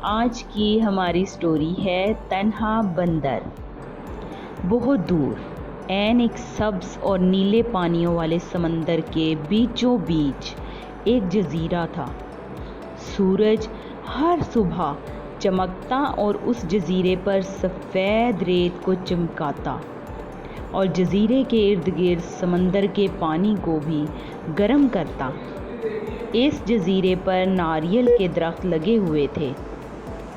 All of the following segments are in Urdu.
آج کی ہماری سٹوری ہے تنہا بندر۔ بہت دور عین ایک سبز اور نیلے پانیوں والے سمندر کے بیچوں بیچ ایک جزیرہ تھا۔ سورج ہر صبح چمکتا اور اس جزیرے پر سفید ریت کو چمکاتا اور جزیرے کے ارد گرد سمندر کے پانی کو بھی گرم کرتا۔ اس جزیرے پر ناریل کے درخت لگے ہوئے تھے۔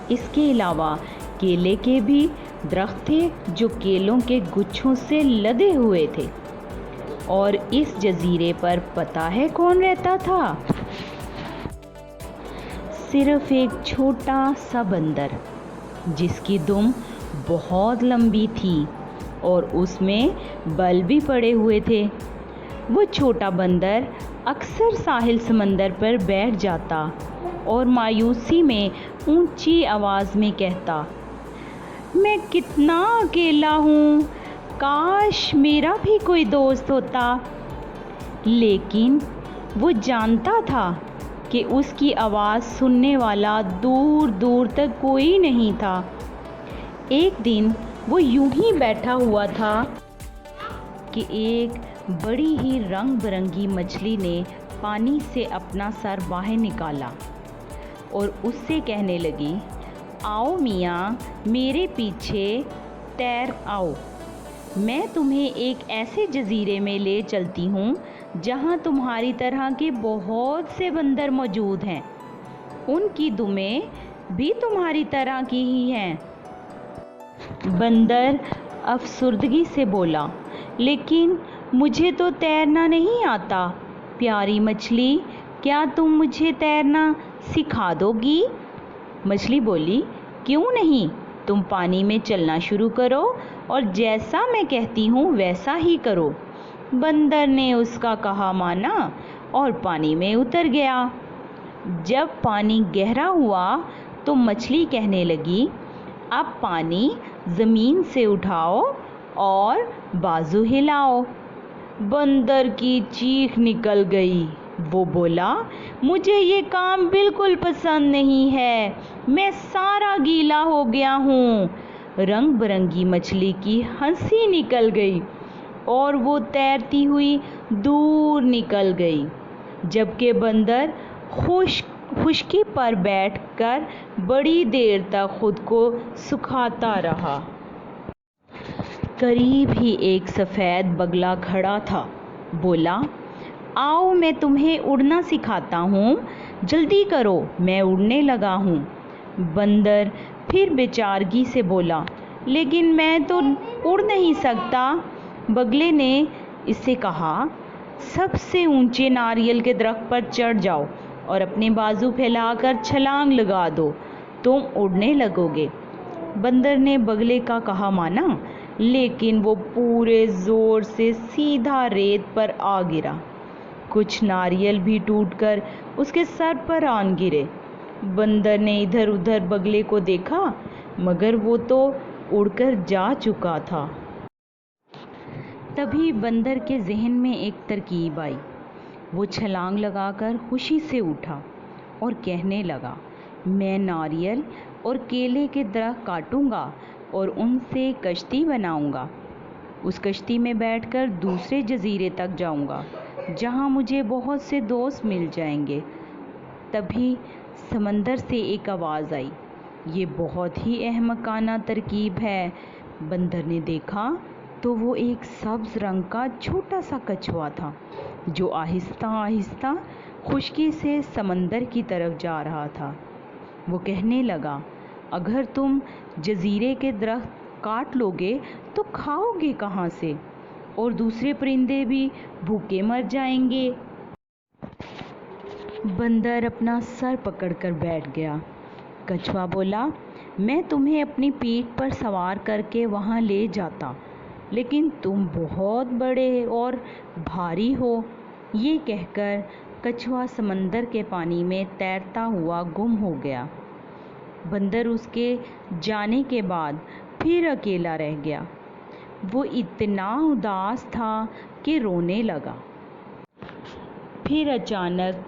اس کے علاوہ کیلے کے بھی درخت تھے جو کیلوں کے گچھوں سے لدے ہوئے تھے۔ اور اس جزیرے پر پتہ ہے کون رہتا تھا؟ صرف ایک چھوٹا سا بندر جس کی دم بہت لمبی تھی اور اس میں بل بھی پڑے ہوئے تھے۔ وہ چھوٹا بندر اکثر ساحل سمندر پر بیٹھ جاتا اور مایوسی میں اونچی آواز میں کہتا، میں کتنا اکیلا ہوں، کاش میرا بھی کوئی دوست ہوتا۔ لیکن وہ جانتا تھا کہ اس کی آواز سننے والا دور دور تک کوئی نہیں تھا۔ ایک دن وہ یوں ہی بیٹھا ہوا تھا کہ ایک بڑی ہی رنگ برنگی مچھلی نے پانی سے اپنا سر باہر نکالا اور اس سے کہنے لگی، آؤ میاں میرے پیچھے تیر آؤ، میں تمہیں ایک ایسے جزیرے میں لے چلتی ہوں جہاں تمہاری طرح کے بہت سے بندر موجود ہیں، ان کی دمیں بھی تمہاری طرح کی ہی ہیں۔ بندر افسردگی سے بولا، لیکن مجھے تو تیرنا نہیں آتا، پیاری مچھلی، کیا تم مجھے تیرنا سکھا دو گی؟ مچھلی بولی، کیوں نہیں، تم پانی میں چلنا شروع کرو اور جیسا میں کہتی ہوں ویسا ہی کرو۔ بندر نے اس کا کہا مانا اور پانی میں اتر گیا۔ جب پانی گہرا ہوا تو مچھلی کہنے لگی، اب پانی زمین سے اٹھاؤ اور بازو ہلاؤ۔ بندر کی چیخ نکل گئی، وہ بولا، مجھے یہ کام بالکل پسند نہیں ہے، میں سارا گیلا ہو گیا ہوں۔ رنگ برنگی مچھلی کی ہنسی نکل گئی اور وہ تیرتی ہوئی دور نکل گئی، جبکہ بندر خشکی پر بیٹھ کر بڑی دیر تک خود کو سکھاتا رہا۔ قریب ہی ایک سفید بگلا کھڑا تھا، بولا، آؤ میں تمہیں اڑنا سکھاتا ہوں، جلدی کرو میں اڑنے لگا ہوں۔ بندر پھر بیچارگی سے بولا، لیکن میں تو اڑ نہیں سکتا۔ بگلے نے اس سے کہا، سب سے اونچے ناریل کے درخت پر چڑھ جاؤ اور اپنے بازو پھیلا کر چھلانگ لگا دو، تم اڑنے لگو گے۔ بندر نے بگلے کا کہا مانا، لیکن وہ پورے زور سے سیدھا ریت پر آ گرا۔ کچھ ناریل بھی ٹوٹ کر اس کے سر پر آن گرے۔ بندر نے ادھر ادھر بگلے کو دیکھا، مگر وہ تو اڑ کر جا چکا تھا۔ تبھی بندر کے ذہن میں ایک ترکیب آئی۔ وہ چھلانگ لگا کر خوشی سے اٹھا اور کہنے لگا، میں ناریل اور کیلے کے درخت کاٹوں گا اور ان سے کشتی بناؤں گا۔ اس کشتی میں بیٹھ کر دوسرے جزیرے تک جاؤں گا جہاں مجھے بہت سے دوست مل جائیں گے۔ تبھی سمندر سے ایک آواز آئی، یہ بہت ہی احمقانہ ترکیب ہے۔ بندر نے دیکھا تو وہ ایک سبز رنگ کا چھوٹا سا کچھوا تھا جو آہستہ آہستہ خشکی سے سمندر کی طرف جا رہا تھا۔ وہ کہنے لگا، اگر تم جزیرے کے درخت کاٹ لو گے تو کھاؤ گے کہاں سے، اور دوسرے پرندے بھی بھوکے مر جائیں گے۔ بندر اپنا سر پکڑ کر بیٹھ گیا۔ کچھوا بولا، میں تمہیں اپنی پیٹھ پر سوار کر کے وہاں لے جاتا، لیکن تم بہت بڑے اور بھاری ہو۔ یہ کہہ کر کچھوا سمندر کے پانی میں تیرتا ہوا گم ہو گیا۔ بندر اس کے جانے کے بعد پھر اکیلا رہ گیا۔ وہ اتنا اداس تھا کہ رونے لگا۔ پھر اچانک